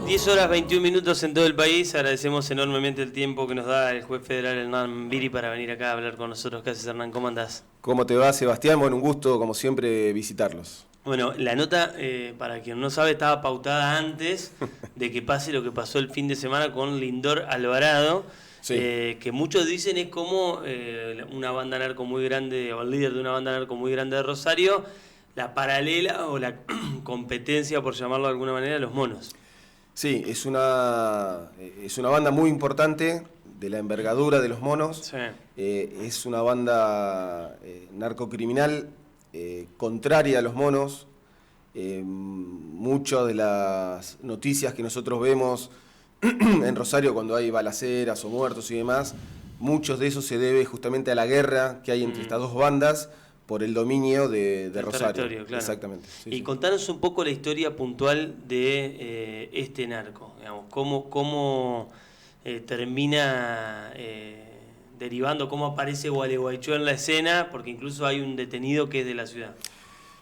10 horas 21 minutos en todo el país. Agradecemos enormemente el tiempo que nos da el juez federal Hernán Viri para venir acá a hablar con nosotros. ¿Qué haces, Hernán? ¿Cómo andás? ¿Cómo te va, Sebastián? Bueno, un gusto, como siempre, visitarlos. Bueno, la nota, para quien no sabe, estaba pautada antes de que pase lo que pasó el fin de semana con Lindor Alvarado, Sí. Que muchos dicen es como una banda narco muy grande, o el líder de una banda narco muy grande de Rosario, la paralela o la competencia, por llamarlo de alguna manera, los Monos. Sí, es una banda muy importante, de la envergadura de los Monos. Sí. Es una banda narcocriminal contraria a los Monos. Muchas de las noticias que nosotros vemos en Rosario cuando hay balaceras o muertos y demás, muchos de eso se debe justamente a la guerra que hay entre estas dos bandas por el dominio de Rosario. Claro. Exactamente. Sí, y sí. contanos un poco la historia puntual de este narco, digamos, cómo termina derivando, cómo aparece Gualeguaychú en la escena, porque incluso hay un detenido que es de la ciudad.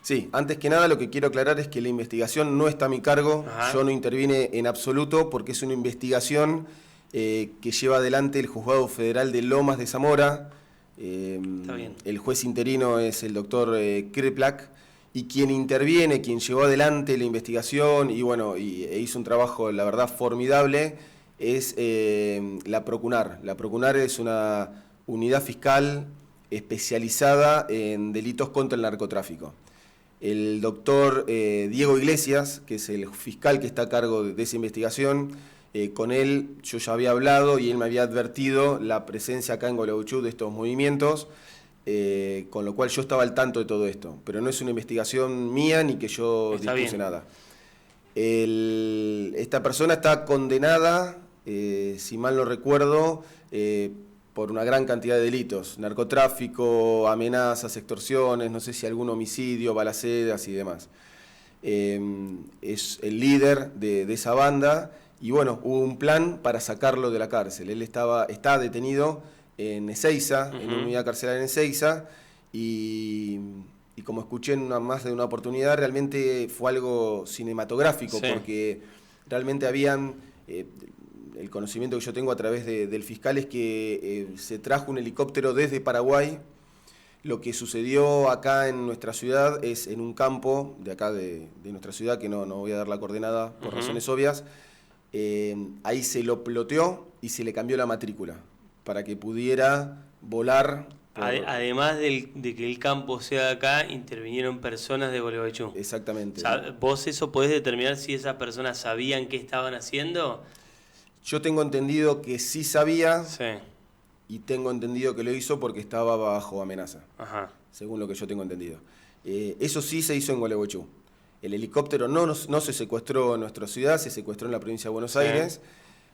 Sí, antes que nada lo que quiero aclarar es que la investigación no está a mi cargo. Ajá. Yo no intervine en absoluto porque es una investigación que lleva adelante el Juzgado Federal de Lomas de Zamora. Está bien. El juez interino es el doctor Kreplak, y quien interviene, quien llevó adelante la investigación e hizo un trabajo, la verdad, formidable, es la Procunar. La Procunar es una unidad fiscal especializada en delitos contra el narcotráfico. El doctor Diego Iglesias, que es el fiscal que está a cargo de esa investigación, con él yo ya había hablado y él me había advertido la presencia acá en Gualeguaychú de estos movimientos, con lo cual yo estaba al tanto de todo esto, pero no es una investigación mía ni que yo dispuse nada. Esta persona está condenada, si mal no recuerdo, por una gran cantidad de delitos: narcotráfico, amenazas, extorsiones, no sé si algún homicidio, balaceras y demás. Es el líder de esa banda y bueno, hubo un plan para sacarlo de la cárcel. Él está detenido en Ezeiza, en una unidad carcelaria en Ezeiza, y como escuché en más de una oportunidad, realmente fue algo cinematográfico, sí. Porque realmente habían... el conocimiento que yo tengo a través del fiscal es que se trajo un helicóptero desde Paraguay. Lo que sucedió acá en nuestra ciudad es en un campo de acá de nuestra ciudad, que no voy a dar la coordenada por razones obvias. Ahí se lo ploteó y se le cambió la matrícula para que pudiera volar. Además de que el campo sea acá, intervinieron personas de Gualeguaychú. Exactamente. ¿Vos eso podés determinar si esas personas sabían qué estaban haciendo? Yo tengo entendido que sí sabía, sí. Y tengo entendido que lo hizo porque estaba bajo amenaza, Ajá. Según lo que yo tengo entendido. Eso sí se hizo en Gualeguaychú. El helicóptero no se secuestró en nuestra ciudad, se secuestró en la provincia de Buenos Aires,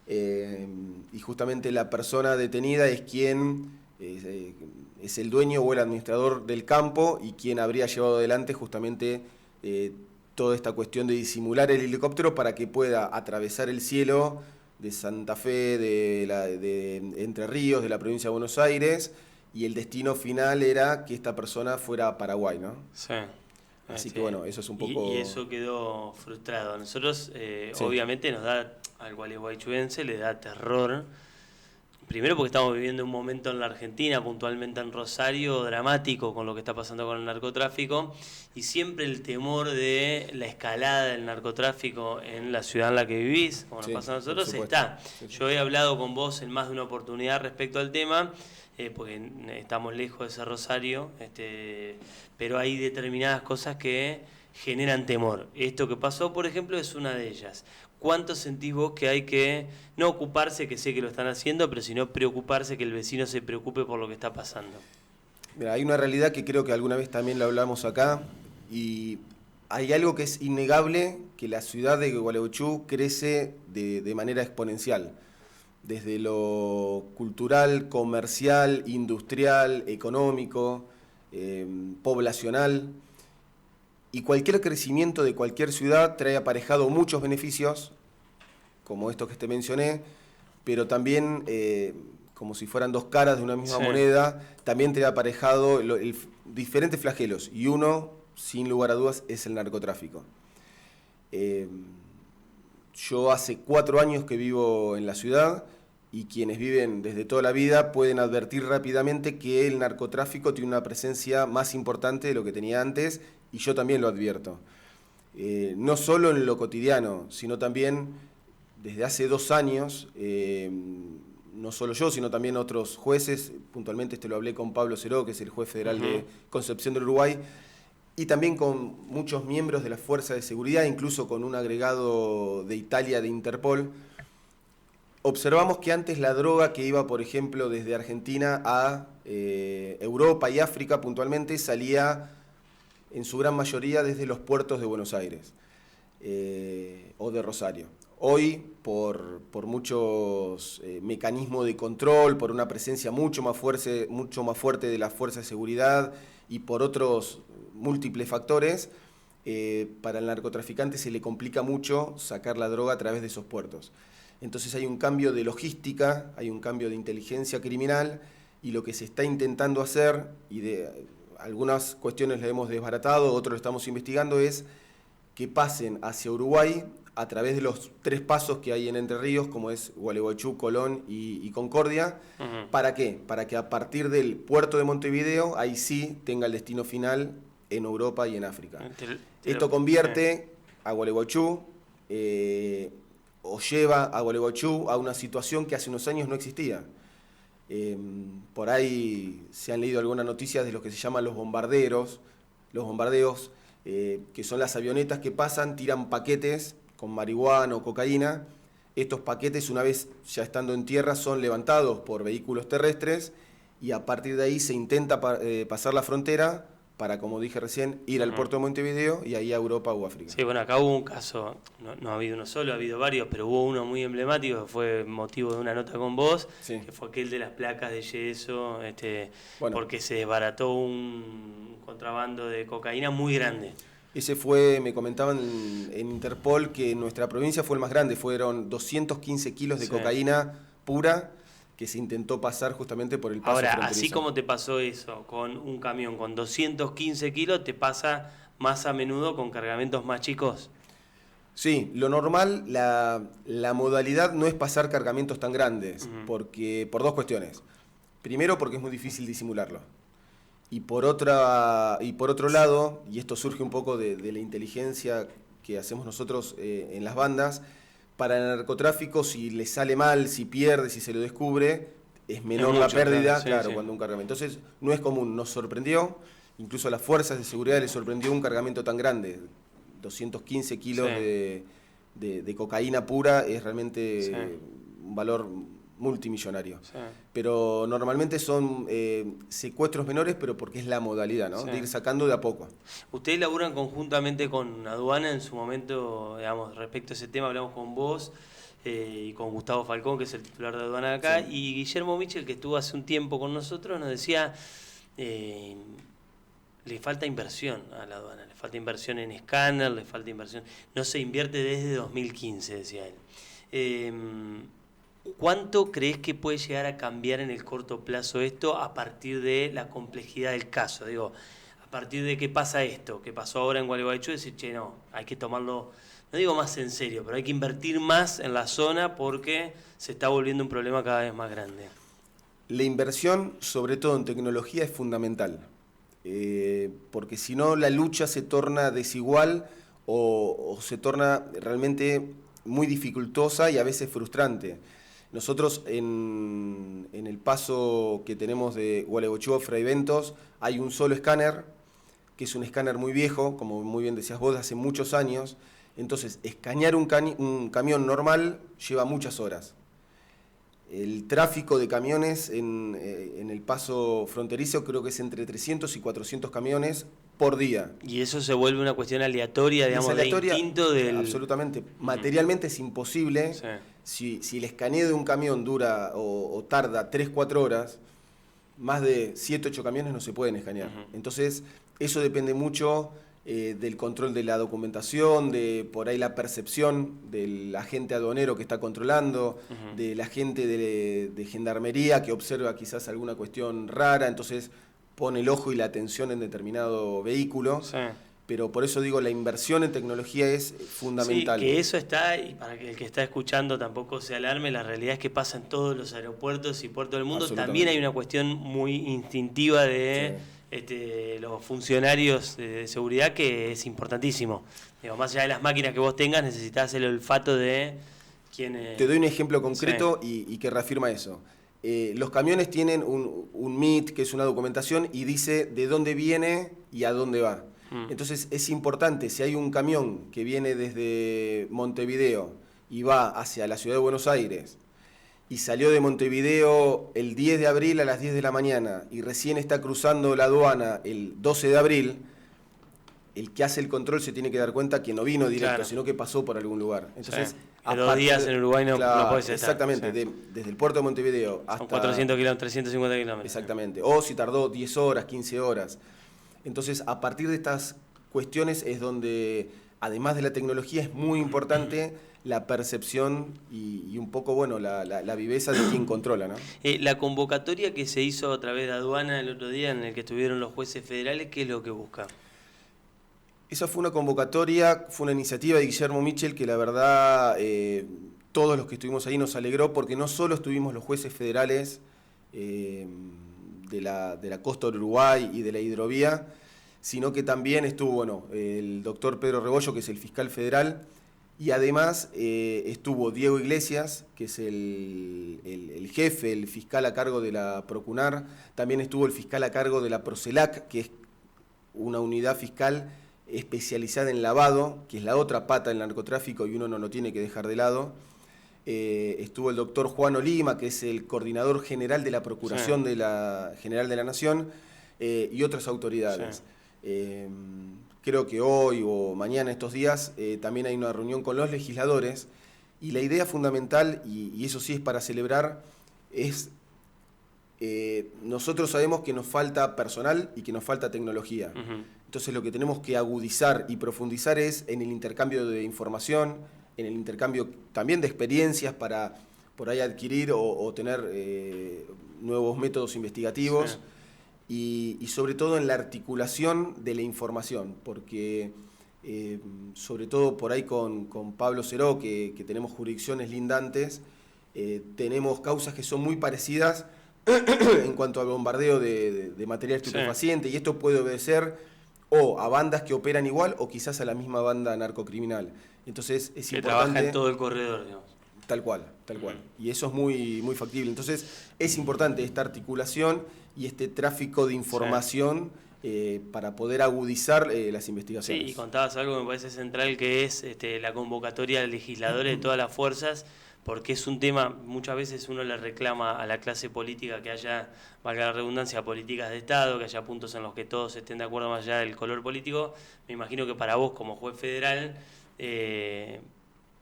y justamente la persona detenida es quien es el dueño o el administrador del campo y quien habría llevado adelante justamente toda esta cuestión de disimular el helicóptero para que pueda atravesar el cielo de Santa Fe, de Entre Ríos, de la provincia de Buenos Aires, y el destino final era que esta persona fuera a Paraguay, ¿no? Sí. Así que bueno, eso es un poco... Y eso quedó frustrado. Nosotros, sí. Obviamente, nos da, al gualeguaychuense le da terror. Primero porque estamos viviendo un momento en la Argentina, puntualmente en Rosario, dramático con lo que está pasando con el narcotráfico, y siempre el temor de la escalada del narcotráfico en la ciudad en la que vivís, como nos pasa a nosotros, está. Yo he hablado con vos en más de una oportunidad respecto al tema, porque estamos lejos de ese Rosario, pero hay determinadas cosas que generan temor. Esto que pasó, por ejemplo, es una de ellas. ¿Cuánto sentís vos que hay que no ocuparse, que sé que lo están haciendo, pero sino preocuparse, que el vecino se preocupe por lo que está pasando? Mira, hay una realidad que creo que alguna vez también lo hablamos acá, y hay algo que es innegable, que la ciudad de Gualeguaychú crece de manera exponencial, desde lo cultural, comercial, industrial, económico, poblacional. Y cualquier crecimiento de cualquier ciudad trae aparejado muchos beneficios, como estos que te mencioné, pero también, como si fueran dos caras de una misma moneda, también trae aparejado diferentes flagelos, y uno, sin lugar a dudas, es el narcotráfico. Yo hace 4 años que vivo en la ciudad y quienes viven desde toda la vida pueden advertir rápidamente que el narcotráfico tiene una presencia más importante de lo que tenía antes, y yo también lo advierto. No solo en lo cotidiano, sino también desde hace 2 años, no solo yo, sino también otros jueces, puntualmente lo hablé con Pablo Ceró, que es el juez federal de Concepción del Uruguay, y también con muchos miembros de la Fuerza de Seguridad, incluso con un agregado de Italia de Interpol. Observamos que antes la droga que iba, por ejemplo, desde Argentina a Europa y África puntualmente, salía en su gran mayoría desde los puertos de Buenos Aires o de Rosario. Hoy, por muchos mecanismos de control, por una presencia mucho más fuerte de la Fuerza de Seguridad y por otros múltiples factores, para el narcotraficante se le complica mucho sacar la droga a través de esos puertos. Entonces hay un cambio de logística, hay un cambio de inteligencia criminal, y lo que se está intentando hacer, y de algunas cuestiones le hemos desbaratado, otros lo estamos investigando, es que pasen hacia Uruguay a través de los 3 pasos que hay en Entre Ríos, como es Gualeguaychú, Colón y Concordia. ¿Para qué? Para que a partir del puerto de Montevideo, ahí sí tenga el destino final en Europa y en África. Esto convierte a Gualeguaychú, o lleva a Gualeguaychú a una situación que hace unos años no existía. Por ahí se han leído algunas noticias de lo que se llaman los bombarderos, los bombardeos, que son las avionetas que pasan, tiran paquetes con marihuana o cocaína. Estos paquetes, una vez ya estando en tierra, son levantados por vehículos terrestres, y a partir de ahí se intenta pasar la frontera para, como dije recién, ir al puerto de Montevideo y ahí a Europa o África. Sí, bueno, acá hubo un caso, no ha habido uno solo, ha habido varios, pero hubo uno muy emblemático que fue motivo de una nota con vos, sí, que fue aquel de las placas de yeso, bueno, porque se desbarató un contrabando de cocaína muy grande. Ese fue, me comentaban en Interpol, que en nuestra provincia fue el más grande, fueron 215 kilos de cocaína pura, que se intentó pasar justamente por el paso fronterizo. Ahora, así como te pasó eso con un camión con 215 kilos, ¿te pasa más a menudo con cargamentos más chicos? Sí, lo normal, la modalidad no es pasar cargamentos tan grandes, porque por 2 cuestiones. Primero, porque es muy difícil disimularlo. Y por otro lado, y esto surge un poco de la inteligencia que hacemos nosotros en las bandas, para el narcotráfico, si le sale mal, si pierde, si se lo descubre, es menor la pérdida, claro, sí, cuando un cargamento. Entonces, no es común, nos sorprendió, incluso a las fuerzas de seguridad les sorprendió un cargamento tan grande. 215 kilos de cocaína pura es realmente un valor multimillonario. Sí. Pero normalmente son secuestros menores, pero porque es la modalidad, ¿no? Sí. De ir sacando de a poco. Ustedes laburan conjuntamente con Aduana. En su momento, digamos, respecto a ese tema, hablamos con vos y con Gustavo Falcón, que es el titular de Aduana de acá, y Guillermo Michel, que estuvo hace un tiempo con nosotros, nos decía, le falta inversión a la aduana, le falta inversión en escáner, le falta inversión, no se invierte desde 2015, decía él. ¿Cuánto crees que puede llegar a cambiar en el corto plazo esto a partir de la complejidad del caso? Digo, a partir de qué pasa esto, que pasó ahora en Gualeguaychú, decir, che, no, hay que tomarlo, no digo más en serio, pero hay que invertir más en la zona porque se está volviendo un problema cada vez más grande. La inversión, sobre todo en tecnología, es fundamental, porque si no la lucha se torna desigual o se torna realmente muy dificultosa y a veces frustrante. Nosotros en el paso que tenemos de Gualeguaychú a Fray Bentos hay un solo escáner, que es un escáner muy viejo, como muy bien decías vos, de hace muchos años. Entonces, escanear un camión normal lleva muchas horas. El tráfico de camiones en el paso fronterizo creo que es entre 300 y 400 camiones por día. Y eso se vuelve una cuestión aleatoria, digamos, aleatoria, de instinto del... Absolutamente. Materialmente es imposible. Sí. Si el escaneo de un camión dura o tarda 3-4 horas, más de 7-8 camiones no se pueden escanear. Entonces, eso depende mucho del control de la documentación, de por ahí la percepción del agente aduanero que está controlando, del agente de gendarmería que observa quizás alguna cuestión rara, entonces pone el ojo y la atención en determinado vehículo. Sí. pero por eso digo, la inversión en tecnología es fundamental. Sí, que eso está, y para que el que está escuchando tampoco se alarme, la realidad es que pasa en todos los aeropuertos y puertos del mundo. También hay una cuestión muy instintiva de los funcionarios de seguridad que es importantísimo. Digo, más allá de las máquinas que vos tengas, necesitas el olfato de quien... Te doy un ejemplo concreto y que reafirma eso. Los camiones tienen un MIT, que es una documentación, y dice de dónde viene y a dónde va. Entonces es importante, si hay un camión que viene desde Montevideo y va hacia la ciudad de Buenos Aires y salió de Montevideo el 10 de abril a las 10 de la mañana y recién está cruzando la aduana el 12 de abril, el que hace el control se tiene que dar cuenta que no vino directo, sino que pasó por algún lugar. Entonces, a 2 días en Uruguay no puedes estar. Exactamente, desde el puerto de Montevideo hasta... Son 400 kilómetros, 350 kilómetros. Exactamente, o si tardó 10 horas, 15 horas. Entonces, a partir de estas cuestiones es donde, además de la tecnología, es muy importante la percepción y un poco, bueno, la viveza de quien controla, ¿no? La convocatoria que se hizo a través de aduana el otro día, en el que estuvieron los jueces federales, ¿qué es lo que busca? Esa fue una convocatoria, fue una iniciativa de Guillermo Michel que la verdad todos los que estuvimos ahí nos alegró, porque no solo estuvimos los jueces federales de la costa del Uruguay y de la hidrovía, sino que también estuvo el doctor Pedro Rebollo, que es el fiscal federal, y además estuvo Diego Iglesias, que es el jefe, el fiscal a cargo de la Procunar, también estuvo el fiscal a cargo de la Procelac, que es una unidad fiscal especializada en lavado, que es la otra pata del narcotráfico y uno no lo tiene que dejar de lado. Estuvo el doctor Juan Olima, que es el coordinador general de la Procuración General de la Nación, y otras autoridades. Creo que hoy o mañana, estos días, también hay una reunión con los legisladores, y la idea fundamental, y eso sí es para celebrar, es nosotros sabemos que nos falta personal y que nos falta tecnología. Entonces lo que tenemos que agudizar y profundizar es en el intercambio de información, en el intercambio también de experiencias para por ahí adquirir o tener nuevos métodos investigativos y sobre todo en la articulación de la información, porque sobre todo por ahí con Pablo Ceró, que tenemos jurisdicciones lindantes, tenemos causas que son muy parecidas en cuanto al bombardeo de material estupefaciente, y esto puede obedecer o a bandas que operan igual o quizás a la misma banda narcocriminal. Entonces es que importante... trabaja en todo el corredor, digamos. Tal cual. Y eso es muy factible. Entonces es importante esta articulación y este tráfico de información para poder agudizar las investigaciones. Sí, y contabas algo que me parece central, que es la convocatoria de legisladores de todas las fuerzas, porque es un tema, muchas veces uno le reclama a la clase política que haya, valga la redundancia, políticas de Estado, que haya puntos en los que todos estén de acuerdo más allá del color político. Me imagino que para vos como juez federal te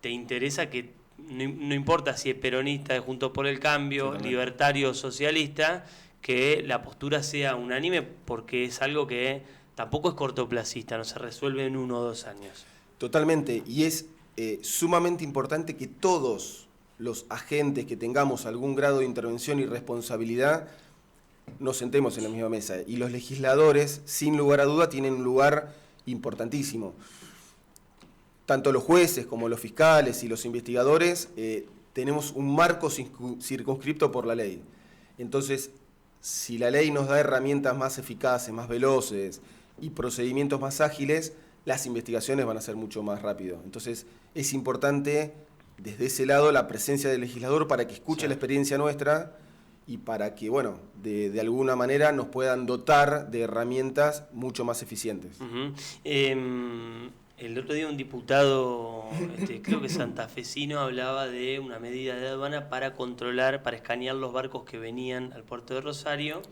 interesa que no importa si es peronista, de Juntos por el Cambio, libertario o socialista, que la postura sea unánime, porque es algo que tampoco es cortoplacista, no se resuelve en 1 o 2 años. Totalmente, y es sumamente importante que todos los agentes que tengamos algún grado de intervención y responsabilidad nos sentemos en la misma mesa. Y los legisladores, sin lugar a duda, tienen un lugar importantísimo. Tanto los jueces como los fiscales y los investigadores tenemos un marco circunscripto por la ley. Entonces, si la ley nos da herramientas más eficaces, más veloces y procedimientos más ágiles, las investigaciones van a ser mucho más rápido. Entonces, es importante desde ese lado la presencia del legislador para que escuche la experiencia nuestra y para que, bueno, de alguna manera nos puedan dotar de herramientas mucho más eficientes. El otro día un diputado, creo que santafesino, hablaba de una medida de aduana para controlar, para escanear los barcos que venían al puerto de Rosario,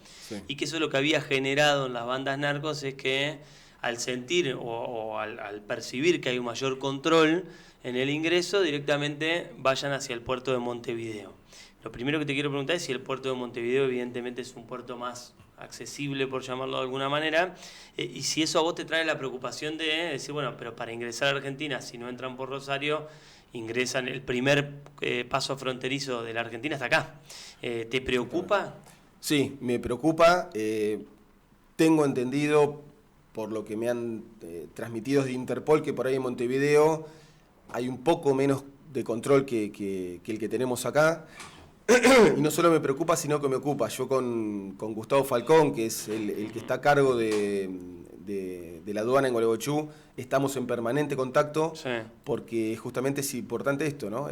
y que eso lo que había generado en las bandas narcos es que al sentir o al percibir que hay un mayor control en el ingreso, directamente vayan hacia el puerto de Montevideo. Lo primero que te quiero preguntar es si el puerto de Montevideo evidentemente es un puerto más accesible, por llamarlo de alguna manera, y si eso a vos te trae la preocupación de decir, bueno, pero para ingresar a Argentina, si no entran por Rosario, ingresan, el primer paso fronterizo de la Argentina hasta acá. ¿Te preocupa? Sí, me preocupa. Tengo entendido por lo que me han transmitido de Interpol, que por ahí en Montevideo hay un poco menos de control que el que tenemos acá. Y no solo me preocupa, sino que me ocupa. Yo con Gustavo Falcón, que es el que está a cargo de la aduana en Gualeguaychú, estamos en permanente contacto, sí, porque justamente es importante esto, ¿no?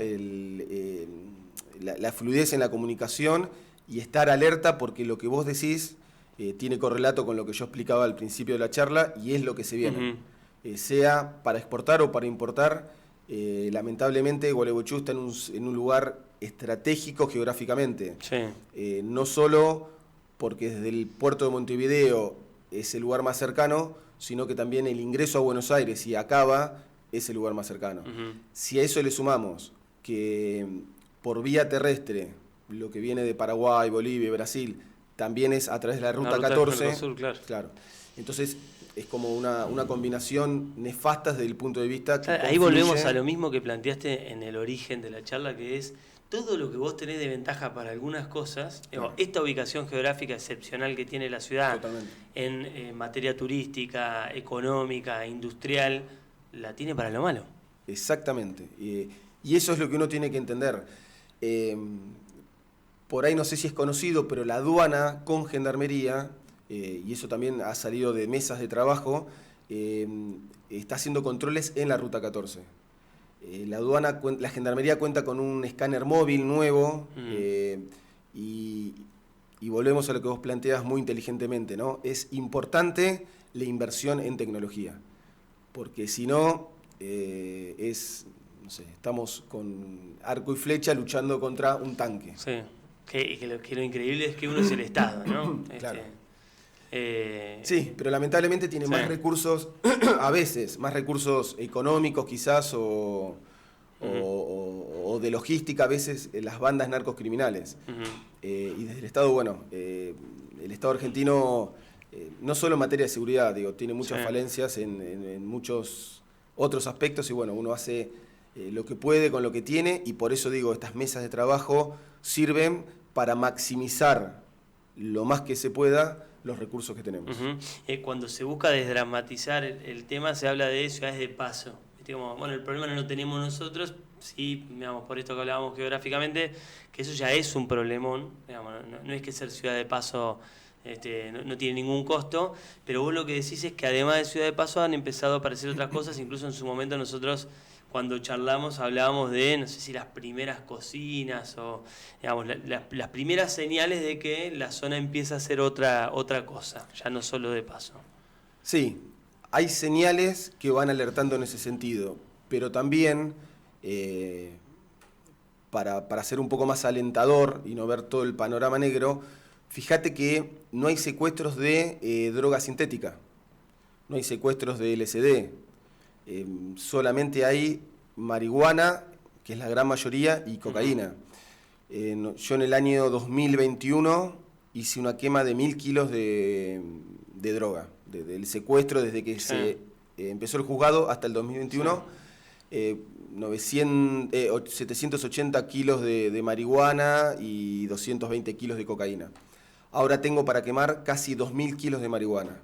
La fluidez en la comunicación y estar alerta, porque lo que vos decís tiene correlato con lo que yo explicaba al principio de la charla, y es lo que se viene. Sea para exportar o para importar, lamentablemente Gualeguaychú está en un lugar estratégico geográficamente. Sí. No solo porque desde el puerto de Montevideo es el lugar más cercano, sino que también el ingreso a Buenos Aires y a Cava es el lugar más cercano. Si a eso le sumamos que por vía terrestre, lo que viene de Paraguay, Bolivia y Brasil, también es a través de la ruta 14, Sur, claro. Entonces es como una combinación nefasta desde el punto de vista que ahí volvemos a lo mismo que planteaste en el origen de la charla, que es todo lo que vos tenés de ventaja para algunas cosas, claro, esta ubicación geográfica excepcional que tiene la ciudad, en materia turística, económica, industrial, la tiene para lo malo. Exactamente. Y eso es lo que uno tiene que entender. Por ahí no sé si es conocido, pero la aduana con Gendarmería, y eso también ha salido de mesas de trabajo, está haciendo controles en la ruta 14. La Gendarmería cuenta con un escáner móvil nuevo, y volvemos a lo que vos planteas muy inteligentemente, ¿no? Es importante la inversión en tecnología, porque si no, no sé, estamos con arco y flecha luchando contra un tanque. Sí, que lo increíble es que uno es el Estado, ¿no? Claro. Sí, pero lamentablemente tiene más recursos, a veces, más recursos económicos quizás o de logística, a veces las bandas narcoscriminales. Y desde el Estado, bueno, el Estado argentino, no solo en materia de seguridad, digo, tiene muchas falencias en muchos otros aspectos, y bueno, uno hace lo que puede con lo que tiene, y por eso digo, estas mesas de trabajo sirven para maximizar lo más que se pueda los recursos que tenemos. Cuando se busca desdramatizar el tema, se habla de ciudades de paso. Bueno, el problema no lo tenemos nosotros, sí, digamos, por esto que hablábamos geográficamente, que eso ya es un problemón, digamos, no es que ser ciudad de paso no tiene ningún costo, pero vos lo que decís es que además de ciudad de paso han empezado a aparecer otras cosas. Incluso en su momento nosotros, cuando charlamos, hablábamos de, no sé si las primeras cocinas o, digamos, las primeras señales de que la zona empieza a ser otra cosa, ya no solo de paso. Sí, hay señales que van alertando en ese sentido, pero también, para ser un poco más alentador y no ver todo el panorama negro, fíjate que no hay secuestros de droga sintética, no hay secuestros de LSD, solamente hay marihuana, que es la gran mayoría, y cocaína. Yo en el año 2021 hice una quema de 1000 kilos de droga, del secuestro desde que se empezó el juzgado hasta el 2021, 780 kilos de marihuana y 220 kilos de cocaína. Ahora tengo para quemar casi 2000 kilos de marihuana.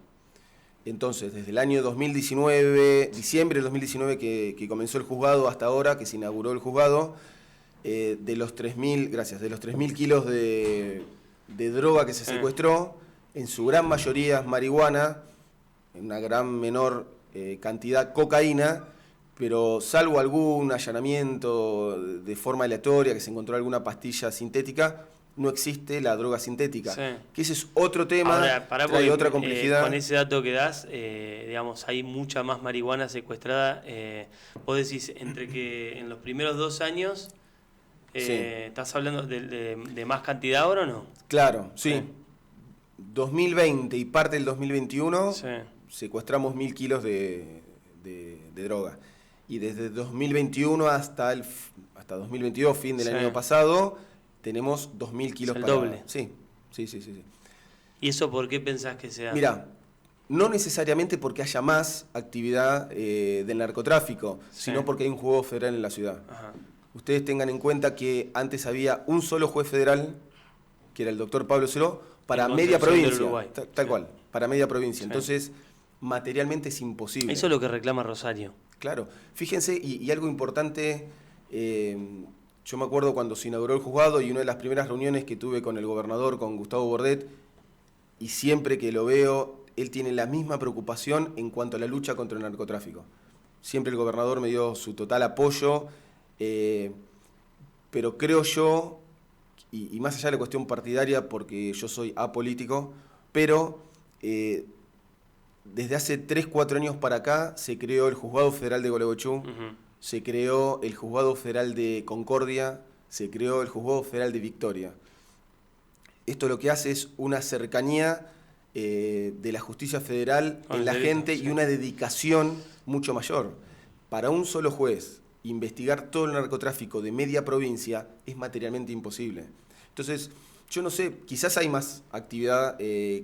Entonces, desde el año 2019, diciembre del 2019 que comenzó el juzgado hasta ahora, que se inauguró el juzgado, de los 3.000 kilos de droga que se secuestró, en su gran mayoría marihuana, en una gran menor cantidad cocaína, pero salvo algún allanamiento de forma aleatoria, que se encontró alguna pastilla sintética, no existe la droga sintética. Que ese es otro tema, ahora, trae otra complejidad. Con ese dato que das, digamos, hay mucha más marihuana secuestrada. Vos decís, entre que en los primeros 2 años, ¿estás hablando de más cantidad ahora o no? Claro, sí. 2020 y parte del 2021 secuestramos 1000 kilos de droga. Y desde 2021 hasta 2022, fin del año pasado, tenemos 2000 kilos para... el doble. Sí. ¿Y eso por qué pensás que sea? Mirá, no necesariamente porque haya más actividad del narcotráfico, sino porque hay un juego federal en la ciudad. Ustedes tengan en cuenta que antes había un solo juez federal, que era el doctor Pablo Ceró, para media provincia. Tal cual, para media provincia. Entonces, materialmente es imposible. Eso es lo que reclama Rosario. Claro, fíjense, y algo importante, yo me acuerdo cuando se inauguró el juzgado y una de las primeras reuniones que tuve con el gobernador, con Gustavo Bordet, y siempre que lo veo, él tiene la misma preocupación en cuanto a la lucha contra el narcotráfico. Siempre el gobernador me dio su total apoyo, pero creo yo, y más allá de la cuestión partidaria, porque yo soy apolítico, pero desde hace 3, 4 años para acá se creó el Juzgado Federal de Gualeguaychú, se creó el Juzgado Federal de Concordia, se creó el Juzgado Federal de Victoria. Esto lo que hace es una cercanía de la justicia federal en la gente y una dedicación mucho mayor. Para un solo juez investigar todo el narcotráfico de media provincia es materialmente imposible. Entonces, yo no sé, quizás hay más actividad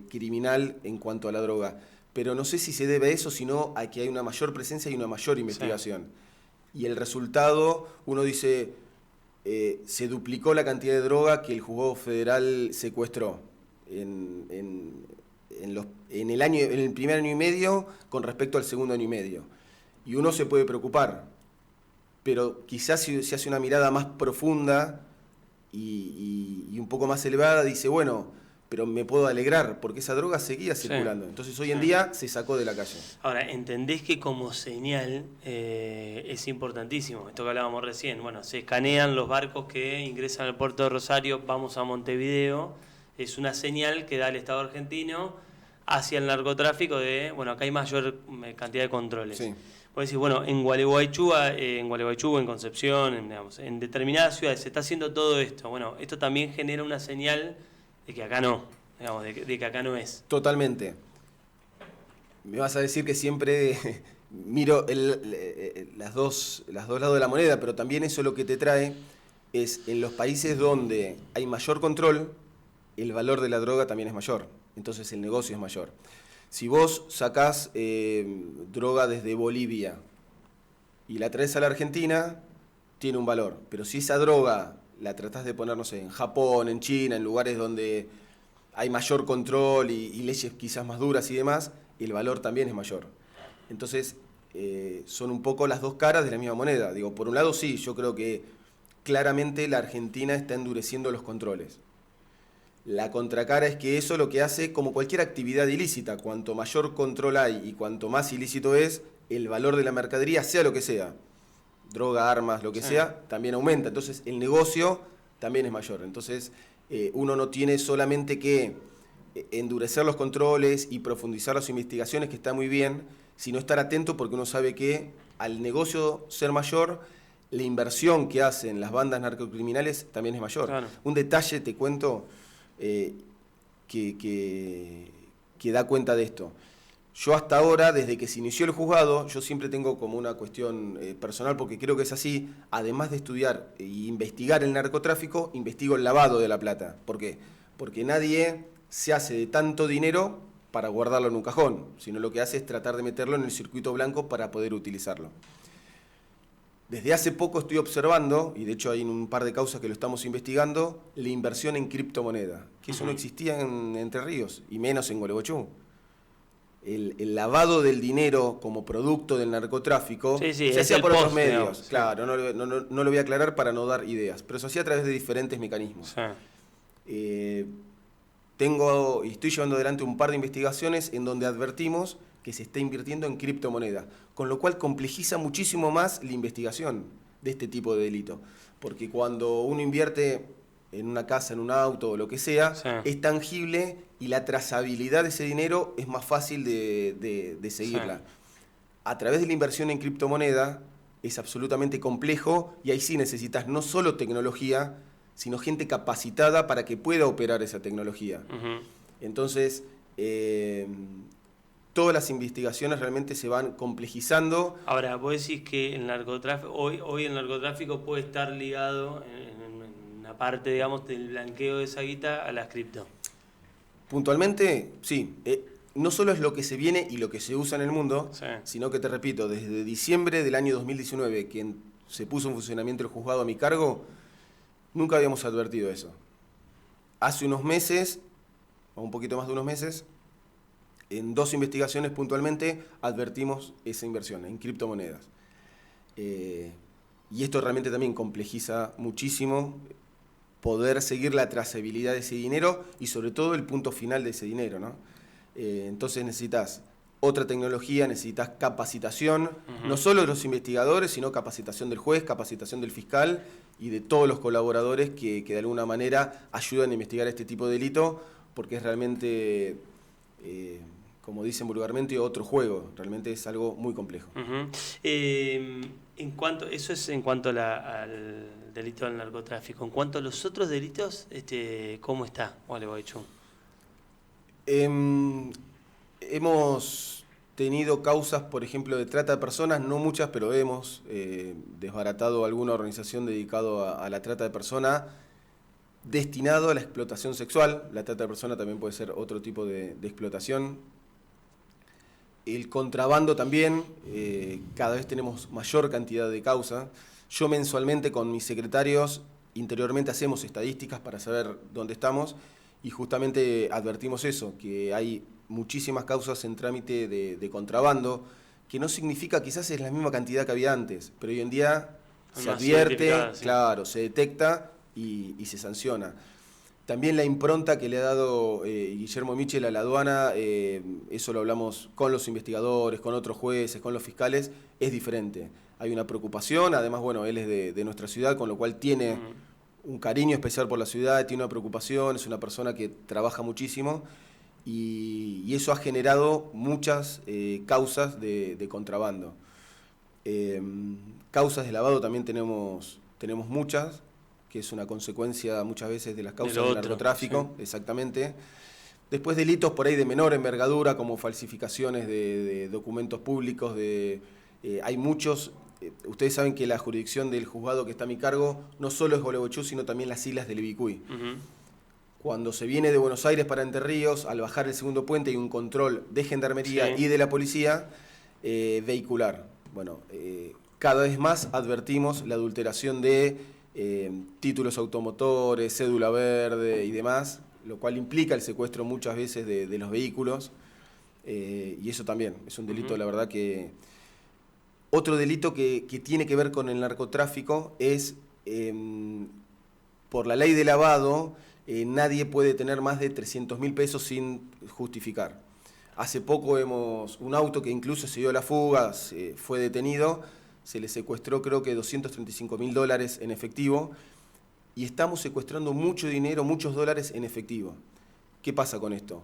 criminal en cuanto a la droga, pero no sé si se debe a eso, sino a que hay una mayor presencia y una mayor investigación. Sí. Y el resultado, uno dice, se duplicó la cantidad de droga que el juzgado federal secuestró en el primer año y medio con respecto al segundo año y medio. Y uno se puede preocupar, pero quizás si se hace una mirada más profunda y un poco más elevada, dice, bueno, pero me puedo alegrar, porque esa droga seguía circulando. Sí. Entonces hoy en día se sacó de la calle. Ahora, entendés que como señal es importantísimo, esto que hablábamos recién, bueno, se escanean los barcos que ingresan al puerto de Rosario, vamos a Montevideo, es una señal que da el Estado argentino hacia el narcotráfico de, bueno, acá hay mayor cantidad de controles. Sí. Vos decís, bueno, en Gualeguaychú, en Concepción, en determinadas ciudades se está haciendo todo esto. Bueno, esto también genera una señal de que acá no, digamos, de que acá no es. Totalmente. Me vas a decir que siempre miro las dos lados de la moneda, pero también eso lo que te trae es en los países donde hay mayor control, el valor de la droga también es mayor. Entonces el negocio es mayor. Si vos sacás droga desde Bolivia y la traes a la Argentina, tiene un valor. Pero si esa droga la tratás de poner, no sé, en Japón, en China, en lugares donde hay mayor control y leyes quizás más duras y demás, el valor también es mayor. Entonces, son un poco las dos caras de la misma moneda. Digo, por un lado sí, yo creo que claramente la Argentina está endureciendo los controles. La contracara es que eso lo que hace, como cualquier actividad ilícita, cuanto mayor control hay y cuanto más ilícito es, el valor de la mercadería, sea lo que sea, droga, armas, lo que sea, también aumenta. Entonces el negocio también es mayor. Entonces uno no tiene solamente que endurecer los controles y profundizar las investigaciones, que está muy bien, sino estar atento porque uno sabe que al negocio ser mayor, la inversión que hacen las bandas narcocriminales también es mayor. Claro. Un detalle, te cuento, que da cuenta de esto. Yo hasta ahora, desde que se inició el juzgado, yo siempre tengo como una cuestión personal, porque creo que es así, además de estudiar e investigar el narcotráfico, investigo el lavado de la plata. ¿Por qué? Porque nadie se hace de tanto dinero para guardarlo en un cajón, sino lo que hace es tratar de meterlo en el circuito blanco para poder utilizarlo. Desde hace poco estoy observando, y de hecho hay un par de causas que lo estamos investigando, la inversión en criptomoneda, que eso no existía en Entre Ríos, y menos en Gualeguaychú. El lavado del dinero como producto del narcotráfico se hacía por otros medios. Sí. Claro, no lo voy a aclarar para no dar ideas, pero se hacía a través de diferentes mecanismos. Sí. Estoy llevando adelante un par de investigaciones en donde advertimos que se está invirtiendo en criptomoneda, con lo cual complejiza muchísimo más la investigación de este tipo de delito. Porque cuando uno invierte en una casa, en un auto o lo que sea, sí, es tangible y la trazabilidad de ese dinero es más fácil de seguirla. Sí. A través de la inversión en criptomoneda es absolutamente complejo y ahí sí necesitas no solo tecnología, sino gente capacitada para que pueda operar esa tecnología. Entonces, todas las investigaciones realmente se van complejizando. Ahora, vos decís que el narcotráfico, hoy el narcotráfico puede estar ligado en una parte, digamos, del blanqueo de esa guita a las cripto. Puntualmente, sí. No solo es lo que se viene y lo que se usa en el mundo, sí, sino que, te repito, desde diciembre del año 2019, que se puso en funcionamiento el juzgado a mi cargo, nunca habíamos advertido eso. Hace unos meses, o un poquito más de unos meses, en 2 investigaciones puntualmente advertimos esa inversión en criptomonedas. Y esto realmente también complejiza muchísimo poder seguir la trazabilidad de ese dinero y sobre todo el punto final de ese dinero, ¿no? Entonces necesitas otra tecnología, necesitas capacitación, no solo de los investigadores, sino capacitación del juez, capacitación del fiscal y de todos los colaboradores que de alguna manera ayudan a investigar este tipo de delito, porque es realmente, como dicen vulgarmente, otro juego, realmente es algo muy complejo. Eso es en cuanto al delito del narcotráfico. En cuanto a los otros delitos, ¿cómo está Gualeguaychú? Hemos tenido causas, por ejemplo, de trata de personas, no muchas, pero hemos desbaratado alguna organización dedicada a la trata de personas destinado a la explotación sexual. La trata de personas también puede ser otro tipo de explotación. El contrabando también, cada vez tenemos mayor cantidad de causas. Yo mensualmente con mis secretarios, interiormente hacemos estadísticas para saber dónde estamos y justamente advertimos eso, que hay muchísimas causas en trámite de contrabando, que no significa, quizás es la misma cantidad que había antes, pero hoy en día se advierte, sí. Claro, se detecta y se sanciona. También la impronta que le ha dado Guillermo Michel a la aduana, eso lo hablamos con los investigadores, con otros jueces, con los fiscales, es diferente. Hay una preocupación, además, bueno, él es de nuestra ciudad, con lo cual tiene un cariño especial por la ciudad, tiene una preocupación, es una persona que trabaja muchísimo y eso ha generado muchas causas de contrabando. Causas de lavado también tenemos muchas, que es una consecuencia muchas veces de las causas del narcotráfico, sí. Exactamente. Después delitos por ahí de menor envergadura, como falsificaciones de documentos públicos, hay muchos. Ustedes saben que la jurisdicción del juzgado que está a mi cargo no solo es Gualeguaychú, sino también las islas del Ibicuy. Cuando se viene de Buenos Aires para Entre Ríos, al bajar el segundo puente hay un control de gendarmería y de la policía vehicular. Bueno, cada vez más advertimos la adulteración de títulos automotores, cédula verde y demás, lo cual implica el secuestro muchas veces de los vehículos, y eso también es un delito, la verdad que... Otro delito que tiene que ver con el narcotráfico es, por la ley de lavado, nadie puede tener más de 300.000 pesos sin justificar. Hace poco un auto que incluso se dio a la fuga, fue detenido, se le secuestró creo que $235.000 en efectivo y estamos secuestrando mucho dinero, muchos dólares en efectivo. ¿Qué pasa con esto?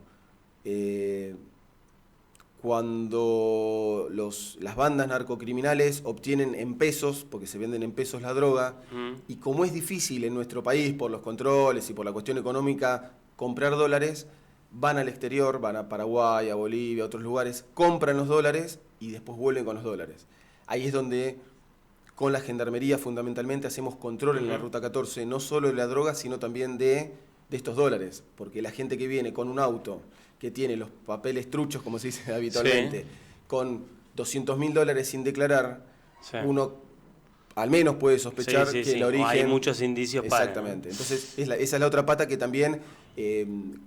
Cuando las bandas narcocriminales obtienen en pesos, porque se venden en pesos la droga, y como es difícil en nuestro país por los controles y por la cuestión económica comprar dólares, van al exterior, van a Paraguay, a Bolivia, a otros lugares, compran los dólares y después vuelven con los dólares. Ahí es donde, con la gendarmería fundamentalmente, hacemos control en la Ruta 14, no solo de la droga, sino también de estos dólares, porque la gente que viene con un auto que tiene los papeles truchos, como se dice habitualmente, con $200.000 sin declarar, uno al menos puede sospechar que el origen... Hay muchos indicios para... Exactamente. Entonces, esa es la otra pata que también,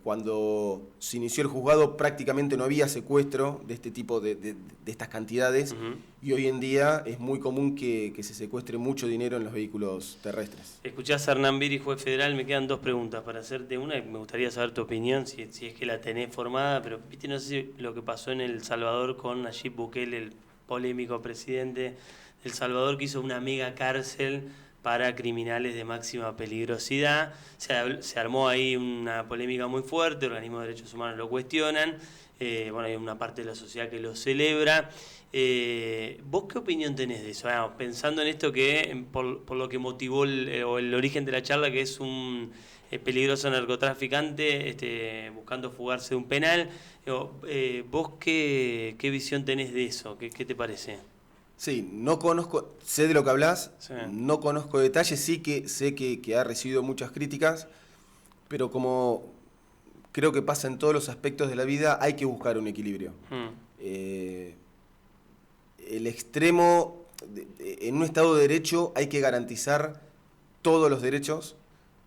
cuando se inició el juzgado, prácticamente no había secuestro de este tipo de estas cantidades, y hoy en día es muy común que se secuestre mucho dinero en los vehículos terrestres. Escuchás a Hernán Viri, juez federal, me quedan 2 preguntas para hacerte. Una, me gustaría saber tu opinión, si es que la tenés formada, pero viste, no sé si lo que pasó en El Salvador con Nayib Bukele, el polémico presidente El Salvador, que hizo una mega cárcel para criminales de máxima peligrosidad. Se armó ahí una polémica muy fuerte, organismos de derechos humanos lo cuestionan, bueno, hay una parte de la sociedad que lo celebra. ¿Vos qué opinión tenés de eso? Pensando en esto que, por lo que motivó el origen de la charla, que es un peligroso narcotraficante buscando fugarse de un penal, ¿vos qué visión tenés de eso? ¿Qué te parece? Sí, no conozco, sé de lo que hablas, no conozco detalles, sí que sé que ha recibido muchas críticas, pero como creo que pasa en todos los aspectos de la vida, hay que buscar un equilibrio. El extremo, en un Estado de Derecho hay que garantizar todos los derechos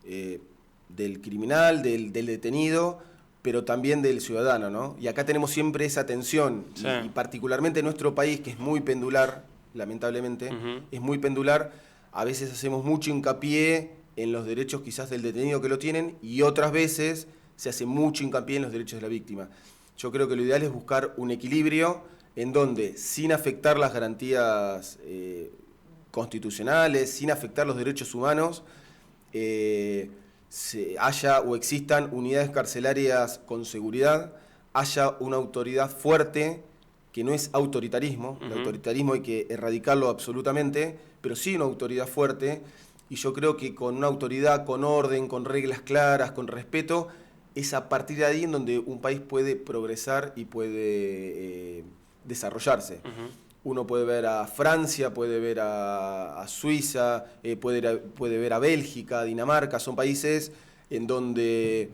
del criminal, del detenido, pero también del ciudadano, ¿no? Y acá tenemos siempre esa tensión, Sí. y particularmente en nuestro país, que es muy pendular, lamentablemente, es muy pendular, a veces hacemos mucho hincapié en los derechos quizás del detenido que lo tienen, y otras veces se hace mucho hincapié en los derechos de la víctima. Yo creo que lo ideal es buscar un equilibrio en donde, sin afectar las garantías constitucionales, sin afectar los derechos humanos, haya o existan unidades carcelarias con seguridad, haya una autoridad fuerte, que no es autoritarismo, el autoritarismo hay que erradicarlo absolutamente, pero sí una autoridad fuerte, y yo creo que con una autoridad, con orden, con reglas claras, con respeto, es a partir de ahí en donde un país puede progresar y puede desarrollarse. Uno puede ver a Francia, puede ver a Suiza, puede ver a Bélgica, a Dinamarca, son países en donde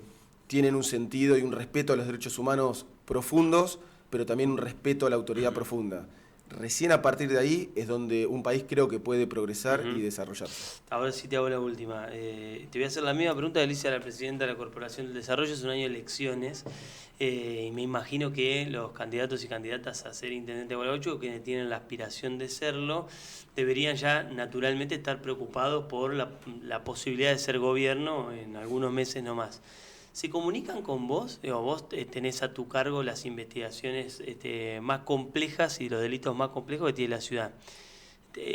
tienen un sentido y un respeto a los derechos humanos profundos, pero también un respeto a la autoridad profunda. Recién a partir de ahí es donde un país creo que puede progresar y desarrollarse. Ahora sí te hago la última. Te voy a hacer la misma pregunta que le hice a la presidenta de la Corporación del Desarrollo. Es un año de elecciones y me imagino que los candidatos y candidatas a ser intendente de Gualeguaychú, quienes tienen la aspiración de serlo, deberían ya naturalmente estar preocupados por la posibilidad de ser gobierno en algunos meses nomás. ¿Se comunican con vos? Vos tenés a tu cargo las investigaciones más complejas y los delitos más complejos que tiene la ciudad.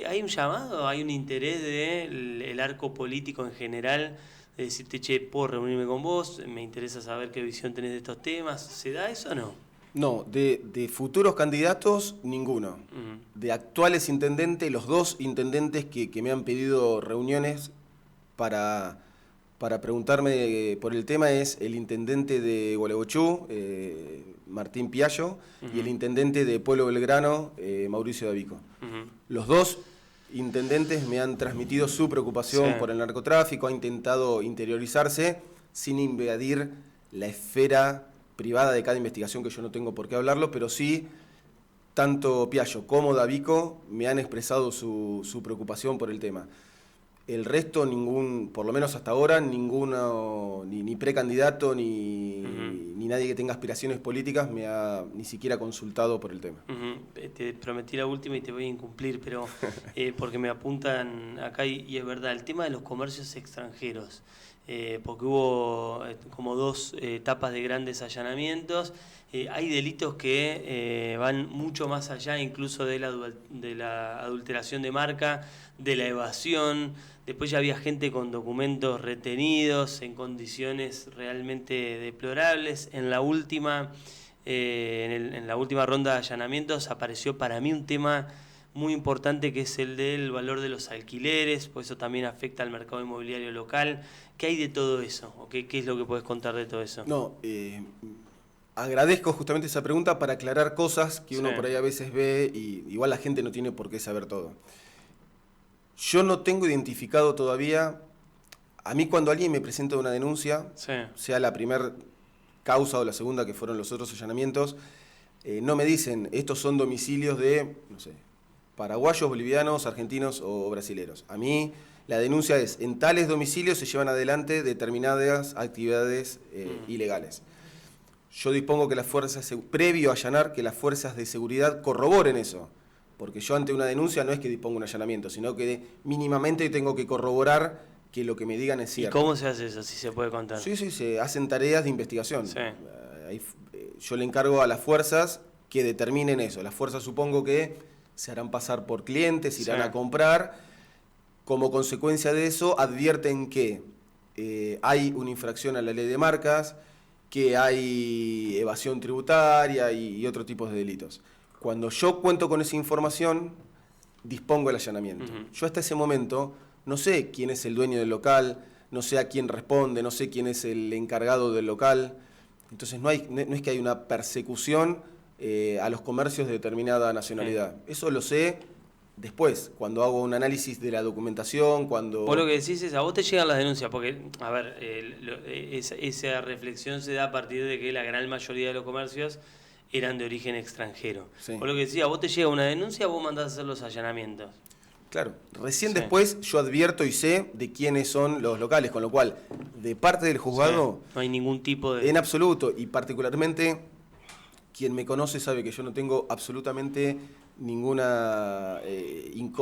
¿Hay un llamado, hay un interés del arco político en general de decirte, che, puedo reunirme con vos, me interesa saber qué visión tenés de estos temas? ¿Se da eso o no? No, de futuros candidatos, ninguno. De actuales intendentes, los dos intendentes que me han pedido reuniones para preguntarme por el tema es el intendente de Gualeguaychú, Martín Piallo, y el intendente de Pueblo Belgrano, Mauricio Davico. Los dos intendentes me han transmitido su preocupación por el narcotráfico, ha intentado interiorizarse sin invadir la esfera privada de cada investigación, que yo no tengo por qué hablarlo, pero sí, tanto Piallo como Davico me han expresado su preocupación por el tema. El resto, por lo menos hasta ahora, ninguno, ni precandidato, ni nadie que tenga aspiraciones políticas me ha ni siquiera consultado por el tema. Te prometí la última y te voy a incumplir, pero porque me apuntan acá y es verdad, el tema de los comercios extranjeros, porque hubo como dos etapas de grandes allanamientos. Hay delitos que van mucho más allá incluso de la adulteración de marca, de la evasión. Después ya había gente con documentos retenidos en condiciones realmente deplorables. En la última ronda de allanamientos apareció para mí un tema muy importante, que es el del valor de los alquileres, pues eso también afecta al mercado inmobiliario local. ¿Qué hay de todo eso? ¿O qué es lo que podés contar de todo eso? No, agradezco justamente esa pregunta para aclarar cosas que uno por ahí a veces ve y igual la gente no tiene por qué saber todo. Yo no tengo identificado todavía, a mí cuando alguien me presenta una denuncia, sea la primera causa o la segunda, que fueron los otros allanamientos, no me dicen, estos son domicilios de, no sé, paraguayos, bolivianos, argentinos o brasileros. A mí la denuncia es, en tales domicilios se llevan adelante determinadas actividades ilegales. Yo dispongo que las fuerzas, previo a allanar, que las fuerzas de seguridad corroboren eso. Porque yo ante una denuncia no es que dispongo un allanamiento, sino que mínimamente tengo que corroborar que lo que me digan es cierto. ¿Y cómo se hace eso, si se puede contar? Sí, se hacen tareas de investigación. Yo le encargo a las fuerzas que determinen eso. Las fuerzas supongo que se harán pasar por clientes, irán a comprar. Como consecuencia de eso, advierten que hay una infracción a la ley de marcas, que hay evasión tributaria y otro tipo de delitos. Cuando yo cuento con esa información, dispongo el allanamiento. Yo hasta ese momento no sé quién es el dueño del local, no sé a quién responde, no sé quién es el encargado del local. Entonces no es que hay una persecución a los comercios de determinada nacionalidad. Eso lo sé después, cuando hago un análisis de la documentación, cuando... Vos lo que decís es, a vos te llegan las denuncias, porque, a ver, esa reflexión se da a partir de que la gran mayoría de los comercios eran de origen extranjero. Por lo que decía, a vos te llega una denuncia, vos mandás a hacer los allanamientos. Claro, recién después yo advierto y sé de quiénes son los locales, con lo cual de parte del juzgado... Sí, no hay ningún tipo de... En absoluto, y particularmente quien me conoce sabe que yo no tengo absolutamente ninguna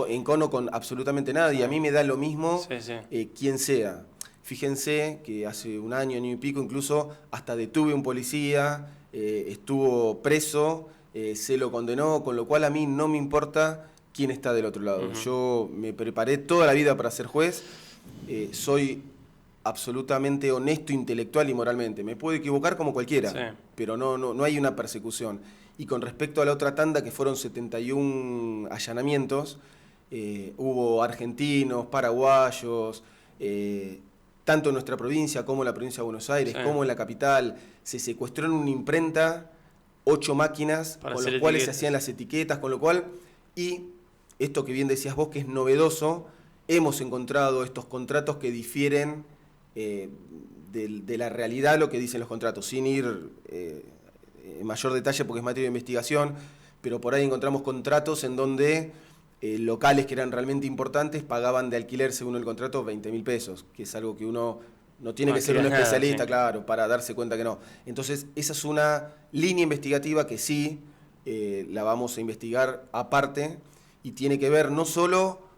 encono con absolutamente nadie. Sí. A mí me da lo mismo Sí. Quien sea. Fíjense que hace un año y pico incluso hasta detuve un policía, estuvo preso, se lo condenó, con lo cual a mí no me importa quién está del otro lado. Yo me preparé toda la vida para ser juez, soy absolutamente honesto intelectual y moralmente. Me puedo equivocar como cualquiera, Sí. pero no hay una persecución. Y con respecto a la otra tanda, que fueron 71 allanamientos, hubo argentinos, paraguayos, tanto en nuestra provincia como en la provincia de Buenos Aires, sí, como en la capital. Se secuestró en una imprenta 8 máquinas para con hacer las cuales se etiquetas. hacían las etiquetas, con lo cual, y esto que bien decías vos, que es novedoso, hemos encontrado estos contratos que difieren de la realidad, lo que dicen los contratos, sin ir en mayor detalle porque es materia de investigación, pero por ahí encontramos contratos en donde locales que eran realmente importantes pagaban de alquiler, según el contrato, 20.000 pesos, que es algo que uno no tiene que ser un especialista, sí, claro, para darse cuenta que no. Entonces, esa es una línea investigativa que sí la vamos a investigar aparte y tiene que ver no solo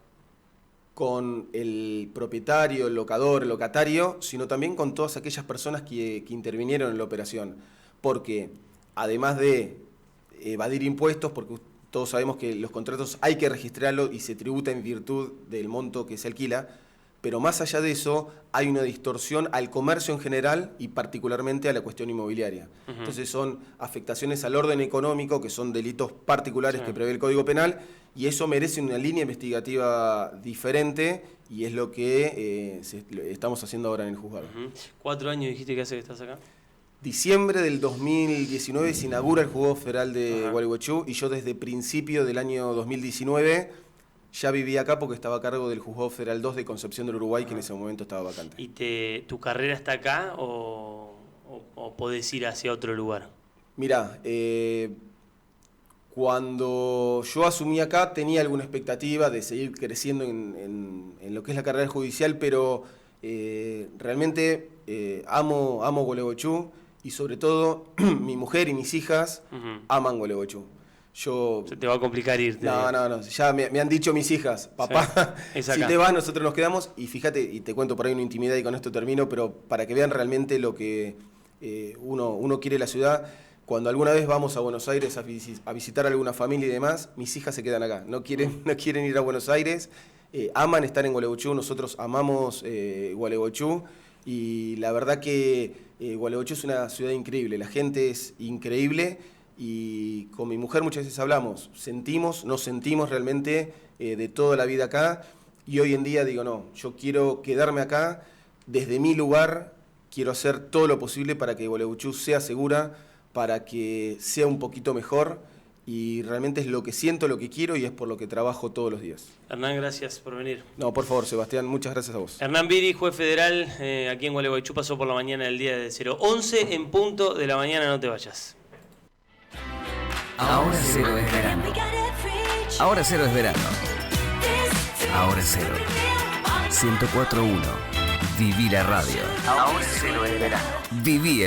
con el propietario, el locador, el locatario, sino también con todas aquellas personas que intervinieron en la operación. Porque además de evadir impuestos, porque todos sabemos que los contratos hay que registrarlos y se tributa en virtud del monto que se alquila, pero más allá de eso hay una distorsión al comercio en general y particularmente a la cuestión inmobiliaria. Entonces son afectaciones al orden económico, que son delitos particulares que prevé el Código Penal, y eso merece una línea investigativa diferente y es lo que estamos haciendo ahora en el juzgado. 4 años dijiste que hace que estás acá. Diciembre del 2019 se inaugura el Juzgado Federal de Gualeguaychú y yo desde principio del año 2019 ya vivía acá porque estaba a cargo del Juzgado Federal 2 de Concepción del Uruguay, que en ese momento estaba vacante. ¿Y tu carrera está acá o podés ir hacia otro lugar? Mirá, cuando yo asumí acá tenía alguna expectativa de seguir creciendo en lo que es la carrera judicial, pero realmente amo Gualeguaychú y sobre todo mi mujer y mis hijas aman Gualeguaychú. Se te va a complicar irte. No, ya me han dicho mis hijas, papá, sí, si te vas nosotros nos quedamos, y fíjate, y te cuento por ahí una intimidad y con esto termino, pero para que vean realmente lo que uno quiere la ciudad. Cuando alguna vez vamos a Buenos Aires a visitar a alguna familia y demás, mis hijas se quedan acá, no quieren ir a Buenos Aires, aman estar en Gualeguaychú, nosotros amamos Gualeguaychú, y la verdad que Gualeguaychú es una ciudad increíble, la gente es increíble, y con mi mujer muchas veces hablamos, nos sentimos realmente de toda la vida acá, y hoy en día digo, no, yo quiero quedarme acá, desde mi lugar, quiero hacer todo lo posible para que Gualeguaychú sea segura, para que sea un poquito mejor, y realmente es lo que siento, lo que quiero, y es por lo que trabajo todos los días. Hernán, gracias por venir. No, por favor, Sebastián, muchas gracias a vos. Hernán Biri, juez federal aquí en Gualeguaychú, pasó por la mañana del día de 011 en punto de la mañana, no te vayas. Ahora cero es verano. Ahora cero es verano. Ahora cero. 104.1. Viví la radio. Ahora cero es verano. Viví el